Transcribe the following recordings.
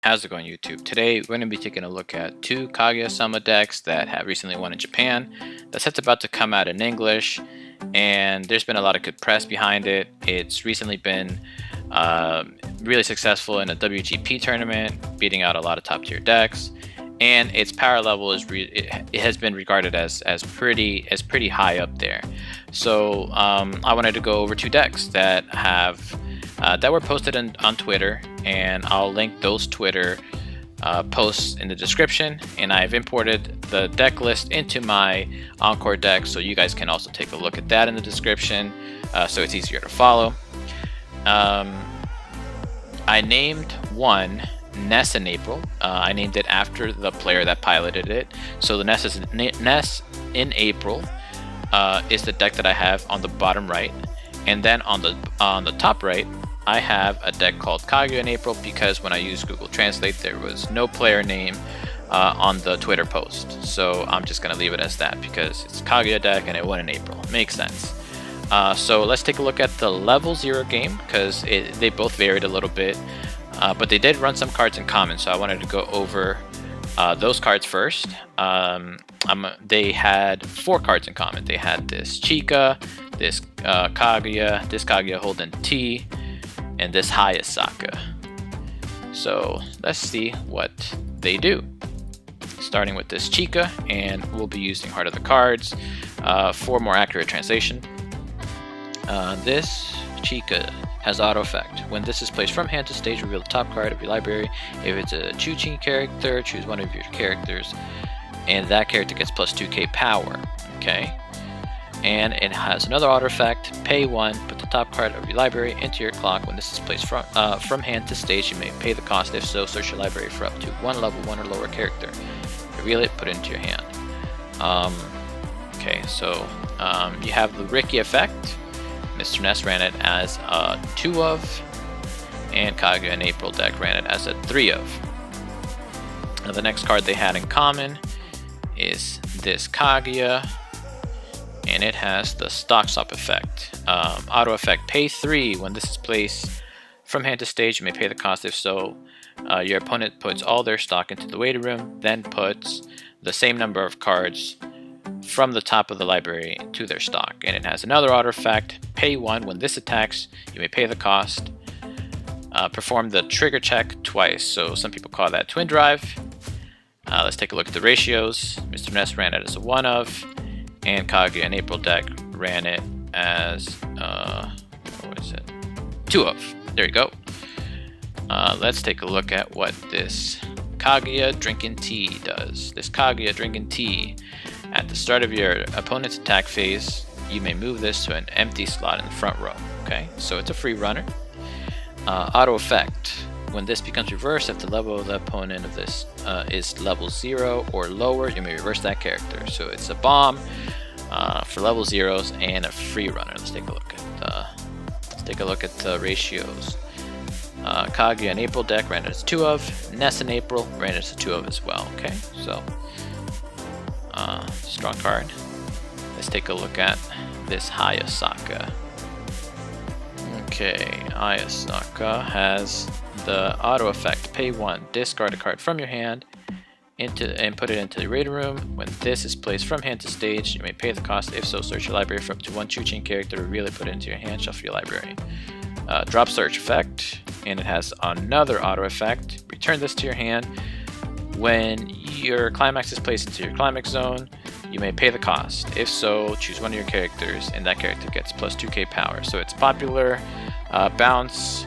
How's it going, YouTube? Today we're going to be taking a look at two Kaguya-sama decks that have recently won in Japan. The set's about to come out in English, and there's been a lot of good press behind it. It's recently been really successful in a WGP tournament, beating out a lot of top-tier decks, and its power level is it has been regarded as pretty high up there. So I wanted to go over two decks that have that were posted on Twitter, and I'll link those Twitter posts in the description. And I've imported the deck list into my Encore deck, so you guys can also take a look at that in the description, so it's easier to follow. I named one Ness in April. I named it after the player that piloted it. So the Ness in April is the deck that I have on the bottom right, and then on the top right I have a deck called Kaguya in April, because when I used Google Translate there was no player name on the Twitter post, so I'm just gonna leave it as that because it's a Kaguya deck and it won in April. Makes sense. So let's take a look at the level 0 game, because they both varied a little bit, but they did run some cards in common, so I wanted to go over those cards first. They had 4 cards in common. They had this Chika, this Kaguya holding T, and this Hayasaka. So let's see what they do. Starting with this Chika, and we'll be using Heart of the Cards for more accurate translation. This Chika has auto effect. When this is placed from hand to stage, reveal the top card of your library. If it's a Chuchin character, choose one of your characters, and that character gets plus 2k power. Okay. And it has another auto effect. Pay 1, put the top card of your library into your clock. When this is placed from hand to stage, you may pay the cost. If so, search your library for up to one level 1 or lower character. Reveal it, put it into your hand. Okay, so you have the Ricky effect. Mr. Ness ran it as a 2 of, and Kaguya in April deck ran it as a 3 of. Now the next card they had in common is this Kaguya, and it has the stock stop effect. Auto effect, pay 3. When this is placed from hand to stage, you may pay the cost. If so, your opponent puts all their stock into the waiting room, then puts the same number of cards from the top of the library to their stock. And it has another auto effect, pay 1. When this attacks, you may pay the cost. Perform the trigger check twice. So some people call that twin drive. Let's take a look at the ratios. Mr. Ness ran it as a 1 of, and Kaguya in April deck ran it as what is it? 2 of. There you go. Let's take a look at what this Kaguya drinking tea does. This Kaguya drinking tea, at the start of your opponent's attack phase, you may move this to an empty slot in the front row. Okay, so it's a free runner. Auto effect. When this becomes reversed, if the level of the opponent of this is level 0 or lower, you may reverse that character. So it's a bomb for level 0s and a free runner. Let's take a look at the ratios. Kaguya in April deck ran it as 2 of. Ness in April ran it as a 2 of as well. Okay, so strong card. Let's take a look at this Hayasaka. Okay, Hayasaka has the auto effect, pay 1, discard a card from your hand and put it into the raid room. When this is placed from hand to stage, you may pay the cost. If so, search your library for up to one Chuchin character, reveal it, put it into your hand, shuffle your library. Drop search effect, and it has another auto effect, return this to your hand. When your climax is placed into your climax zone, you may pay the cost. If so, choose one of your characters, and that character gets plus 2k power. So it's popular. Bounce,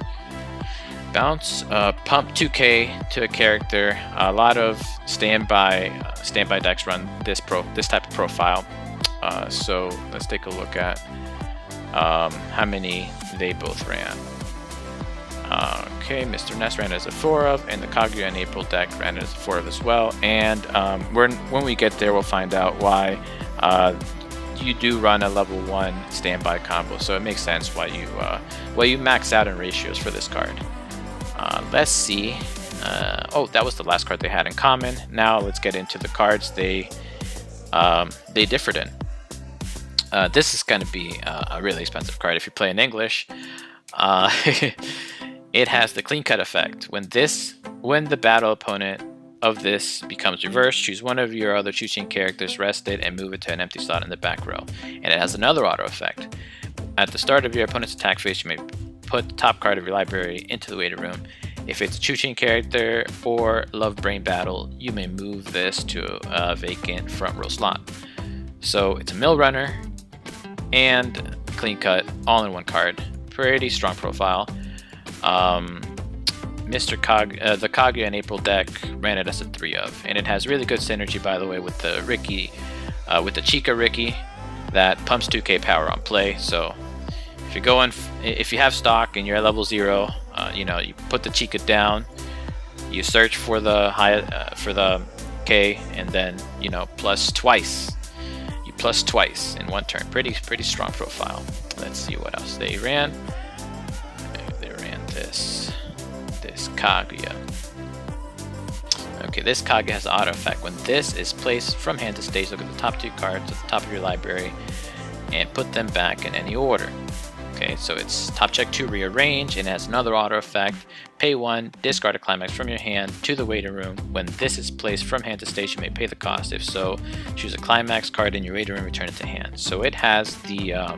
pump 2k to a character. A lot of standby decks run this type of profile. So let's take a look at how many they both ran. Okay, Mr. Ness ran as a 4 of, and the Kaguya in April deck ran as a 4 of as well. And when we get there, we'll find out why you do run a level 1 standby combo. So it makes sense why you max out in ratios for this card. Let's see. Oh, that was the last card they had in common. Now let's get into the cards they differed in. This is going to be a really expensive card if you play in English. it has the clean cut effect. When the battle opponent of this becomes reversed, choose one of your other Chu-Chin characters, rest it, and move it to an empty slot in the back row. And it has another auto effect. At the start of your opponent's attack phase, you may put the top card of your library into the waiting room. If it's a Chu-Chin character or Love Brain Battle, you may move this to a vacant front row slot. So it's a mill runner and clean cut all in one card. Pretty strong profile. The Kaguya in April deck ran it as a 3 of, and it has really good synergy, by the way, with the Ricky, with the Chica Ricky that pumps 2k power on play. So if you have stock and you're at level 0, you put the Chica down, you search for the K, and then plus twice. You plus twice in one turn. Pretty strong profile. Let's see what else they ran. They ran this Kaguya. Okay, this Kaguya has auto effect. When this is placed from hand to stage, look at the top 2 cards at the top of your library and put them back in any order. Okay, so it's top check 2, rearrange, and it has another auto effect. Pay 1, discard a climax from your hand to the waiting room. When this is placed from hand to stage, you may pay the cost. If so, choose a climax card in your waiting room, return it to hand. So it has the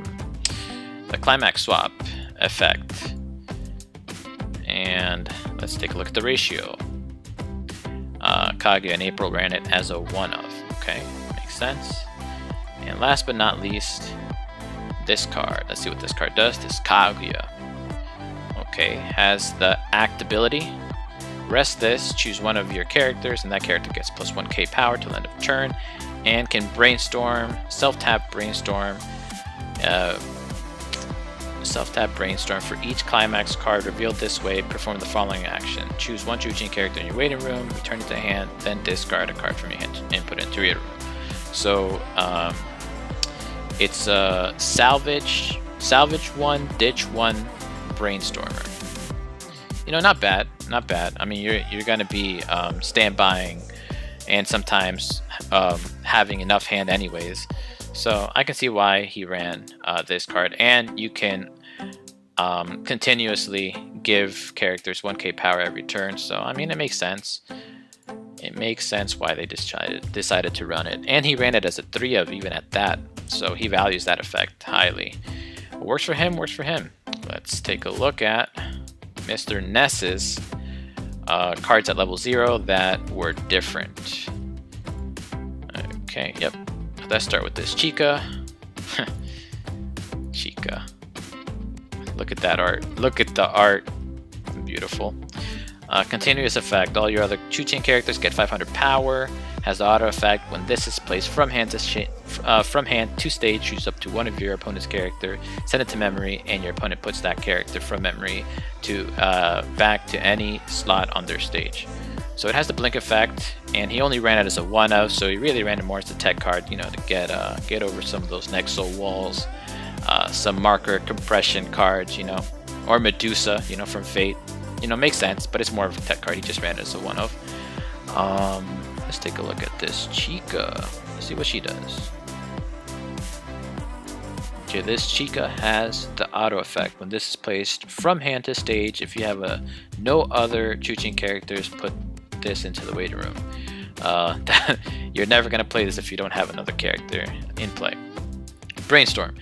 climax swap effect. And let's take a look at the ratio. Kaguya in April ran it as a 1 of. Okay, makes sense. And last but not least, this card. Let's see what this card does. This Kaguya. Okay, has the act ability. Rest this, choose one of your characters, and that character gets plus 1k power till end of turn, and can brainstorm, self-tap brainstorm. Self-tap brainstorm for each climax card revealed this way. Perform the following action: choose one Chu-Chin character in your waiting room, return it to hand, then discard a card from your hand and put it into your room. So it's a salvage 1, ditch 1 brainstormer. Not bad. I mean, you're gonna be standbying and sometimes having enough hand anyways. So I can see why he ran this card, and you can continuously give characters 1k power every turn. So I mean, it makes sense. It makes sense why they decided to run it, and he ran it as a 3 of even at that. So he values that effect highly. Works for him. Let's take a look at Mr. Ness's cards at level 0 that were different. Okay, yep. Let's start with this Chica. Chica. Look at that art. Look at the art. Beautiful. Continuous effect. All your other Chu-Chin characters get 500 power. Has the auto effect. When this is placed from hand to stage, choose up to one of your opponent's character, send it to memory, and your opponent puts that character from memory to back to any slot on their stage. So it has the blink effect, and he only ran it as a 1 of, so he really ran it more as a tech card, to get over some of those Nexo walls, some marker compression cards, or Medusa, from Fate. Makes sense, but it's more of a tech card. He just ran it as a 1 of. Let's take a look at this Chica. Let's see what she does. Okay, this Chica has the auto effect. When this is placed from hand to stage, if you have no other Chu-Chin characters, put this into the waiting room. You're never going to play this if you don't have another character in play. Brainstorm.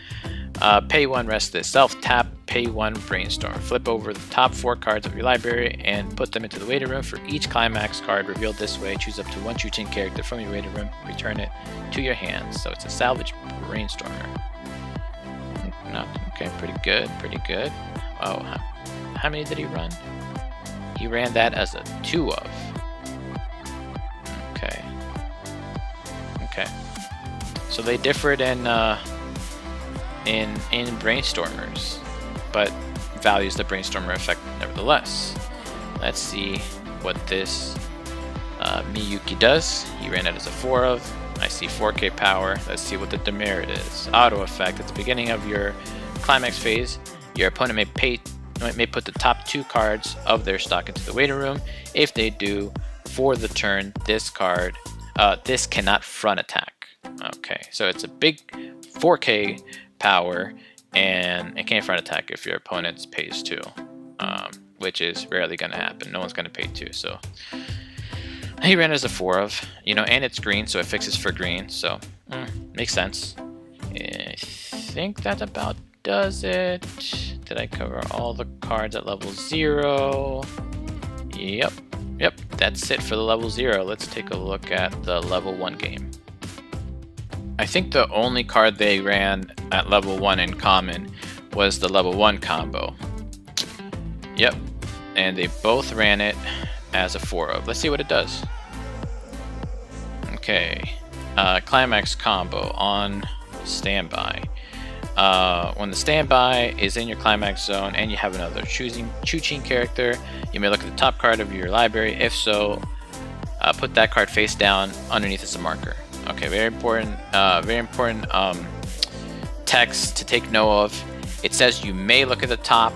Pay 1, rest this. Self-tap, pay 1, brainstorm. Flip over the top 4 cards of your library and put them into the waiting room. For each climax card revealed this way, choose up to one Chu-Chin character from your waiting room, return it to your hand. So it's a salvage brainstormer. Okay, pretty good. Oh, how many did he run? He ran that as a 2 of. Okay. So they differed in brainstormers, but values the brainstormer effect nevertheless. Let's see what this Miyuki does. He ran it as a 4 of. I see 4k power. Let's see what the demerit is. Auto effect. At the beginning of your climax phase, your opponent may put the top 2 cards of their stock into the waiting room. If they do, for the turn, this card, this cannot front attack. Okay, so it's a big 4k power, and it can't front attack if your opponent's pays 2, which is rarely going to happen. No one's going to pay 2, so he ran as a 4 of, you know, and it's green, so it fixes for green, so makes sense. I think that about does it. Did I cover all the cards at level 0? Yep, that's it for the level 0. Let's take a look at the level 1 game. I think the only card they ran at level 1 in common was the level 1 combo. Yep, and they both ran it as a 4 of. Let's see what it does. Okay, climax combo on standby. When the standby is in your climax zone and you have another Chuchin character, you may look at the top card of your library. If so, put that card face down underneath as a marker. Okay, very important text to take note of. It says you may look at the top,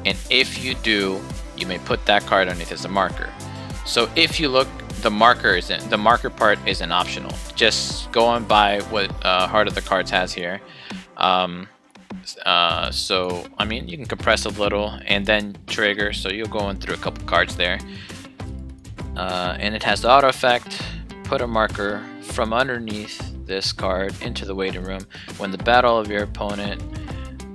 and if you do, you may put that card underneath as a marker. So if you look, the marker part isn't optional. Just going by what Heart of the Cards has here. So I mean, you can compress a little and then trigger, so you'll go in through a couple cards there. And it has the auto effect, put a marker from underneath this card into the waiting room. When the battle of your opponent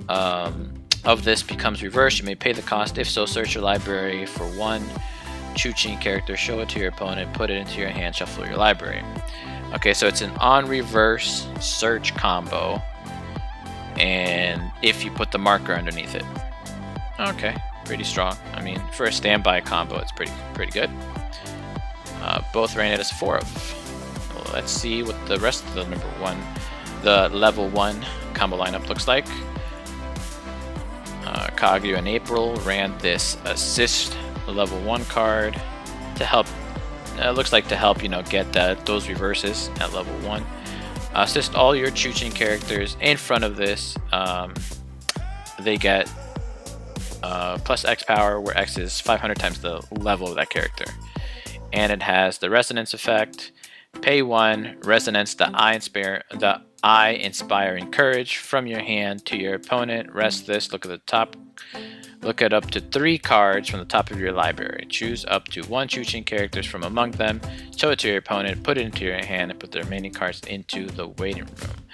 of this becomes reversed, you may pay the cost. If so, search your library for one Chuchin character, show it to your opponent, put it into your hand, shuffle your library. Okay, so it's an on reverse search combo, and if you put the marker underneath it. Okay, pretty strong. I mean, for a standby combo, it's pretty good. Both ran it as 4 of. Well, let's see what the rest of the level 1 combo lineup looks like. Kaguya and April ran this assist level 1 card to help. Looks like to help, you know, get those reverses at level 1. Assist all your Chuchin characters in front of this. They get plus X power, where X is 500 times the level of that character. And it has the resonance effect. Pay 1, resonance the eye inspiring courage from your hand to your opponent. Rest this, look at the top. Look at up to 3 cards from the top of your library. Choose up to 1 Chuchin characters from among them. Show it to your opponent, put it into your hand, and put the remaining cards into the waiting room.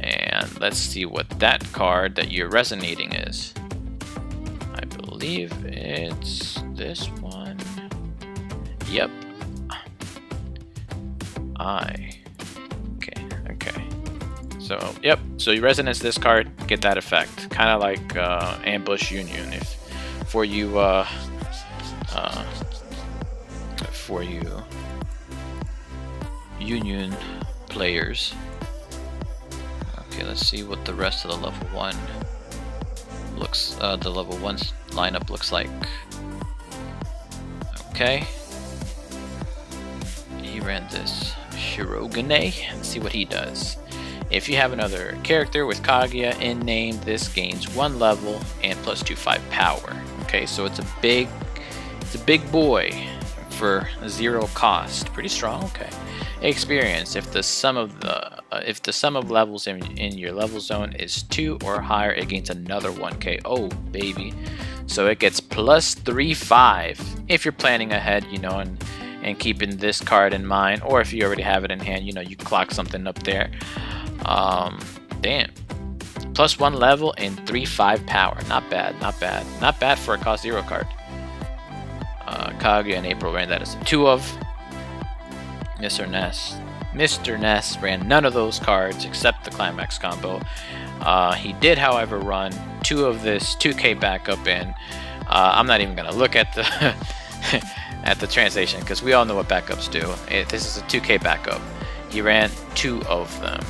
And let's see what that card that you're resonating is. I believe it's this one. Yep. Okay. So, yep. So you resonance this card, get that effect. Kind of like Ambush Union. If for you Union players. Okay, let's see what the rest of the level 1 looks. The level 1 lineup looks like. Okay. He ran this Shirogane. Let's see what he does. If you have another character with Kaguya in name, this gains 1 level and plus 2/5 power. Okay, so it's a big boy for 0 cost. Pretty strong. Okay. Experience. If the sum of levels in your level zone is 2 or higher, it gains another 1k. Oh baby. So it gets plus 3/5 if you're planning ahead, you know, and keeping this card in mind, or if you already have it in hand, you know, you clock something up there. Damn. Plus 1 level and 3/5 power. Not bad for a cost 0 card. Kaguya and April ran that as a 2 of. Mr. Ness ran none of those cards except the climax combo. He did, however, run 2 of this 2k backup, and I'm not even gonna look at the at the translation because we all know what backups do. This is a 2k backup. He ran 2 of them.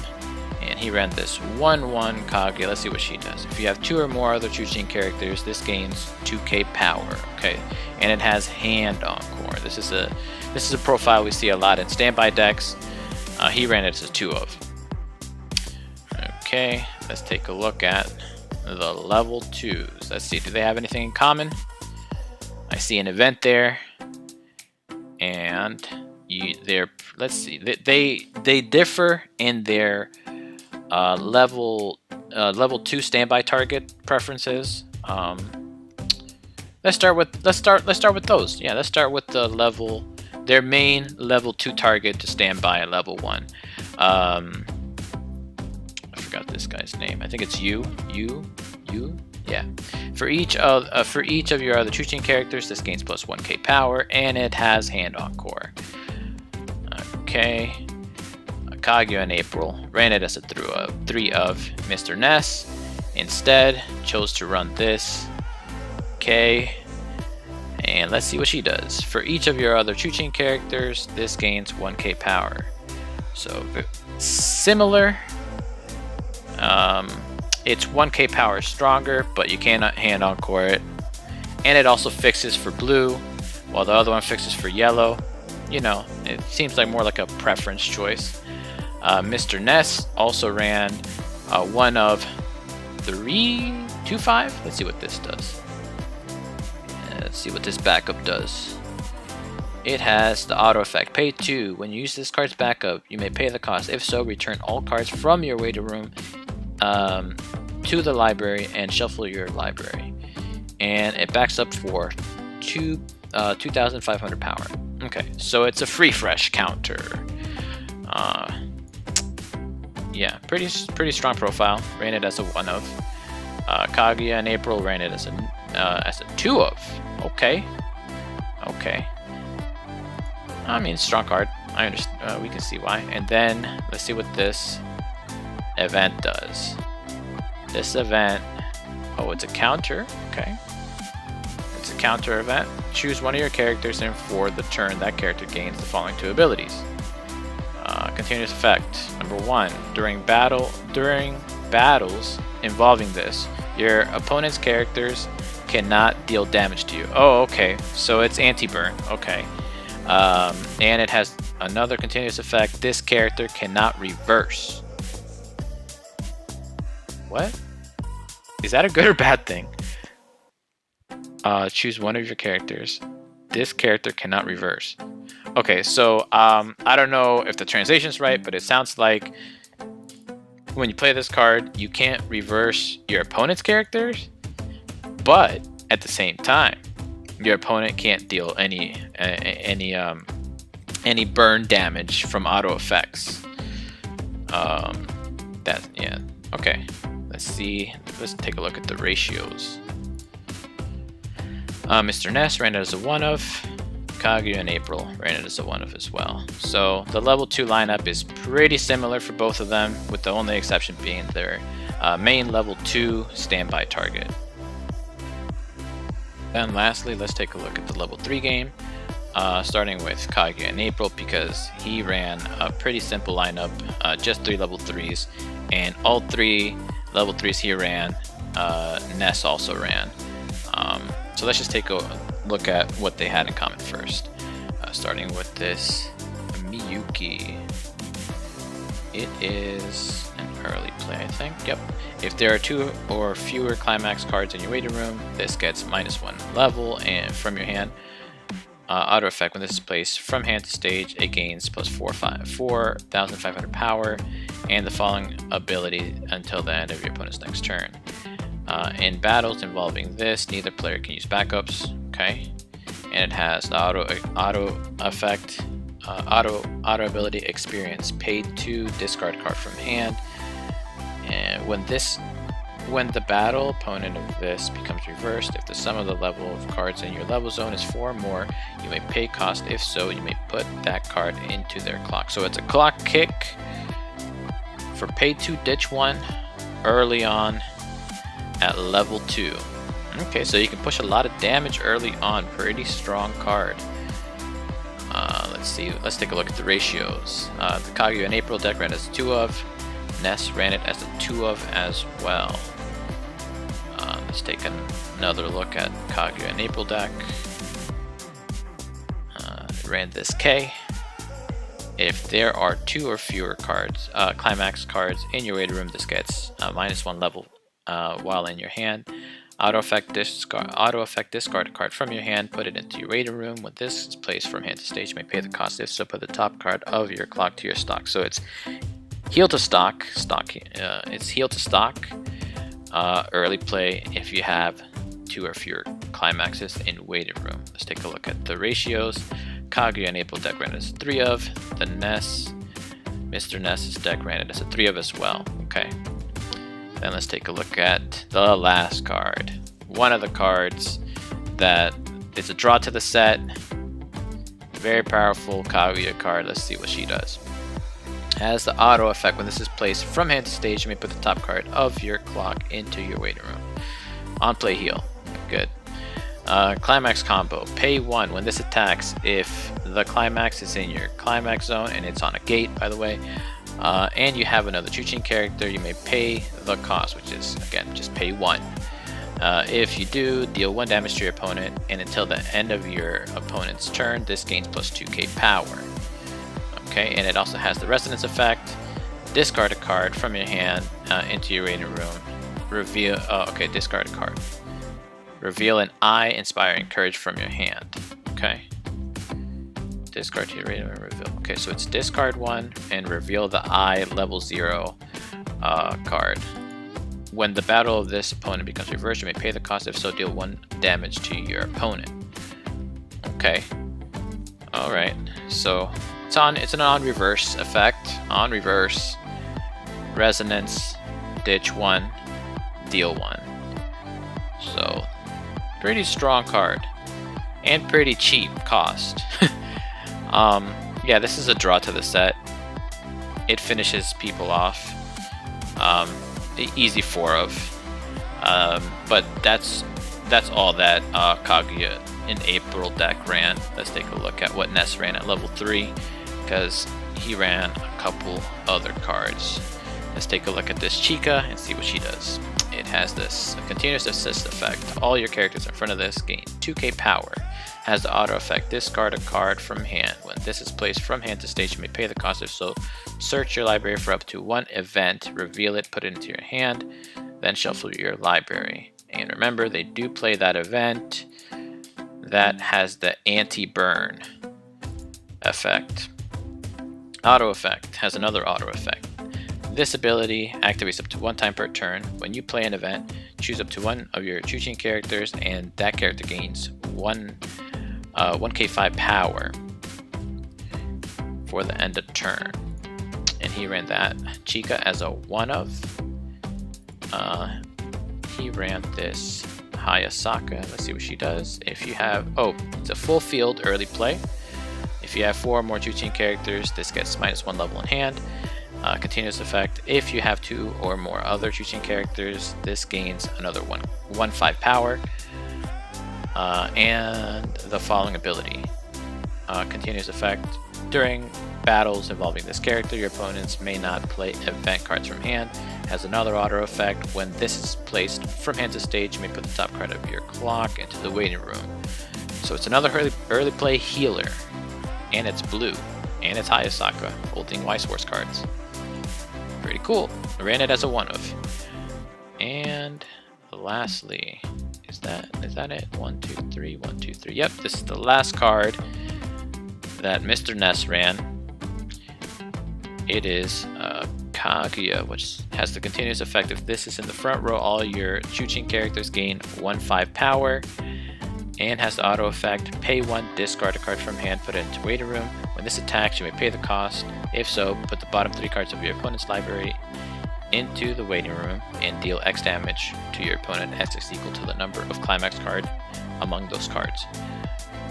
And he ran this 1/1 Kaguya. Let's see what she does. If you have 2 or more other Chuchin characters, this gains 2k power. Okay, and it has hand encore. This is a profile we see a lot in standby decks. He ran it as a 2 of. Okay, let's take a look at the level 2s. Let's see, do they have anything in common? I see an event there, and let's see. They differ in their level 2 standby target preferences. let's start with those. Yeah, let's start with their main level 2 target to stand by at level 1. I forgot this guy's name. I think it's you. Yeah. For each of your other Chuchin characters, this gains plus 1k power, and it has Hand Encore. Okay. Kaguya and April ran it as a 3 of. Mr. Ness instead chose to run this. Okay. And let's see what she does. For each of your other Chuchin characters, this gains 1k power. So similar. It's 1k power stronger, but you cannot Hand Encore it. And it also fixes for blue, while the other one fixes for yellow. You know, it seems like more like a preference choice. Mr. Ness also ran 1 of 3, 2, 5. Let's see what this does. Let's see what this backup does. It has the auto effect. Pay 2. When you use this card's backup, you may pay the cost. If so, return all cards from your waiting room to the library and shuffle your library. And it backs up for 2,500 power. Okay, so it's a free fresh counter. Yeah, pretty strong profile. Ran it as a 1 of. Kaguya and April ran it as a 2 of. Okay. I mean, strong card. I understand. We can see why. And then let's see what this event does. This event. Oh, it's a counter. Okay. It's a counter event. Choose one of your characters, and for the turn, that character gains the following 2 abilities. Continuous effect. Number 1. During battles involving this, your opponent's characters cannot deal damage to you. Oh, okay. So it's anti-burn. Okay. And it has another continuous effect. This character cannot reverse. What? Is that a good or bad thing? Choose one of your characters. This character cannot reverse. Okay, so I don't know if the translation's right, but it sounds like when you play this card, you can't reverse your opponent's characters, but at the same time, your opponent can't deal any burn damage from auto effects. Yeah. Okay. Let's see. Let's take a look at the ratios. Mr. Ness ran it as a 1 of. Kaguya and April ran it as a 1 of as well. So the level 2 lineup is pretty similar for both of them, with the only exception being their main level 2 standby target. Then lastly, let's take a look at the level 3 game, starting with Kaguya and April, because he ran a pretty simple lineup, just 3 level 3s, and all 3 level 3s he ran, Ness also ran. So let's just take a look at what they had in common first, starting with this Miyuki. It is an early play, I think. Yep. If there are 2 or fewer climax cards in your waiting room, this gets -1 level and from your hand. Auto effect: when this is placed from hand to stage, it gains plus 4,500 power and the following ability until the end of your opponent's next turn. In battles involving this, neither player can use backups. Okay, and it has the auto effect, auto ability experience. Pay 2, discard card from hand, and when the battle opponent of this becomes reversed, if the sum of the level of cards in your level zone is 4 or more, you may pay cost. If so, you may put that card into their clock. So it's a clock kick for pay 2, ditch 1 early on at level 2. Okay, so you can push a lot of damage early on. Pretty strong card. Let's see. Let's take a look at the ratios. The Kaguya and April deck ran as 2 of. Ness ran it as a 2 of as well. Let's take another look at Kaguya and April deck. Ran this K. If there are 2 or fewer cards, climax cards in your waiting room, this gets -1 level while in your hand. Auto effect discard a card from your hand, put it into your waiting room. When this is placed from hand to stage, you may pay the cost. If so, put the top card of your clock to your stock. So it's heal to stock. It's heal to stock. Early play if you have 2 or fewer climaxes in waiting room. Let's take a look at the ratios. Kaguya and April deck ran as 3 of. The Mr. Ness's deck ran it as a 3 of as well. Okay. Then let's take a look at the last card. One of the cards that is a draw to the set. Very powerful Kaguya card. Let's see what she does. Has the auto effect. When this is placed from hand to stage, you may put the top card of your clock into your waiting room. On play heal. Good. Climax combo. Pay 1 when this attacks. If the climax is in your climax zone and it's on a gate, by the way, and you have another Chuchin character, you may pay the cost, which is again just pay 1. If you do, deal 1 damage to your opponent, and until the end of your opponent's turn, this gains plus 2k power. Okay, and it also has the resonance effect. Discard a card from your hand into your waiting room. Reveal. Okay, discard a card. Reveal an eye inspiring courage from your hand. Okay. Discard to your waiting room. Reveal. Okay, so it's discard 1 and reveal the eye level 0 card. When the battle of this opponent becomes reversed, you may pay the cost. If so, deal 1 damage to your opponent. Okay. All right. So it's an on reverse effect. On reverse, resonance, ditch 1, deal 1. So pretty strong card and pretty cheap cost. Yeah, this is a draw to the set. It finishes people off. Easy 4 of. But that's all that Kaguya in April deck ran. Let's take a look at what Ness ran at level 3, because he ran a couple other cards. Let's take a look at this Chica and see what she does. It has this continuous assist effect. All your characters in front of this gain 2k power. Has the auto effect, discard a card from hand. When this is placed from hand to stage, you may pay the cost. If so, search your library for up to 1 event, reveal it, put it into your hand, then shuffle your library. And remember, they do play that event that has the anti-burn effect. Auto effect has another auto effect. This ability activates up to 1 time per turn. When you play an event, choose up to 1 of your Chuchin characters, and that character gains 1k5 power for the end of turn. And he ran that Chica as a 1 of. He ran this Hayasaka. Let's see what she does. If you have, it's a full field early play. If you have 4 or more Chuchin characters, this gets -1 level in hand. Continuous effect. If you have 2 or more other Chuchin characters, this gains another 1/5 power. And the following ability. Continuous effect. During battles involving this character, your opponents may not play event cards from hand. Has another auto effect. When this is placed from hand to stage, you may put the top card of your clock into the waiting room. So it's another early play healer. And it's blue. And it's Hayasaka, holding Weiss Schwarz cards. Pretty cool. I ran it as a 1 of. And lastly, is that it? 1, 2, 3, 1, 2, 3. Yep, this is the last card that Mr. Ness ran. It is Kaguya, which has the continuous effect. If this is in the front row, all your Chuchin characters gain 1/5 power, and has the auto effect. Pay 1, discard a card from hand, put it into waiting room. When this attacks, you may pay the cost. If so, put the bottom 3 cards of your opponent's library into the waiting room and deal X damage to your opponent. X is equal to the number of climax cards among those cards.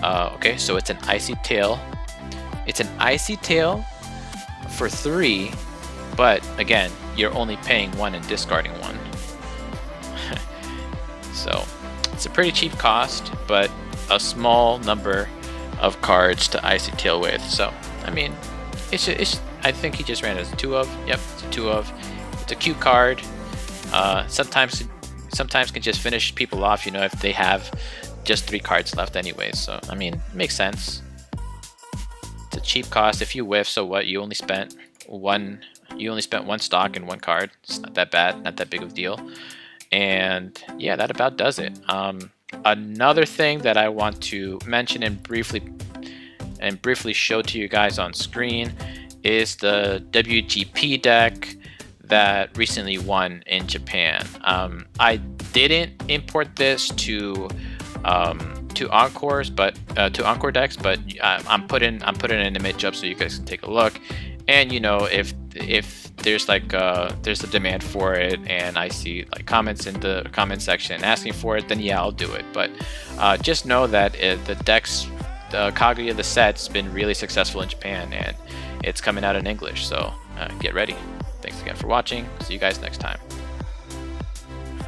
Okay, so it's an Icy Tail. It's an Icy Tail for 3, but again, you're only paying 1 and discarding 1. So it's a pretty cheap cost, but a small number of cards to Icy Tail with. So I mean, I think he just ran it as a 2 of. Yep, it's a 2 of. It's a cute card. Sometimes can just finish people off, if they have just 3 cards left anyways. So I mean, it makes sense. It's a cheap cost. If you whiff, so what? You only spent 1 stock and 1 card. It's not that bad, not that big of a deal. And yeah, that about does it. Another thing that I want to mention and briefly show to you guys on screen is the WGP deck that recently won in Japan. I didn't import this to two encores, but two encore decks. But I'm putting an image up so you guys can take a look. And you know, if there's like there's a demand for it, and I see like comments in the comment section asking for it, then yeah, I'll do it. But just know that the decks, the Kaguya, the set's been really successful in Japan, and it's coming out in English. So get ready. Thanks again for watching. See you guys next time.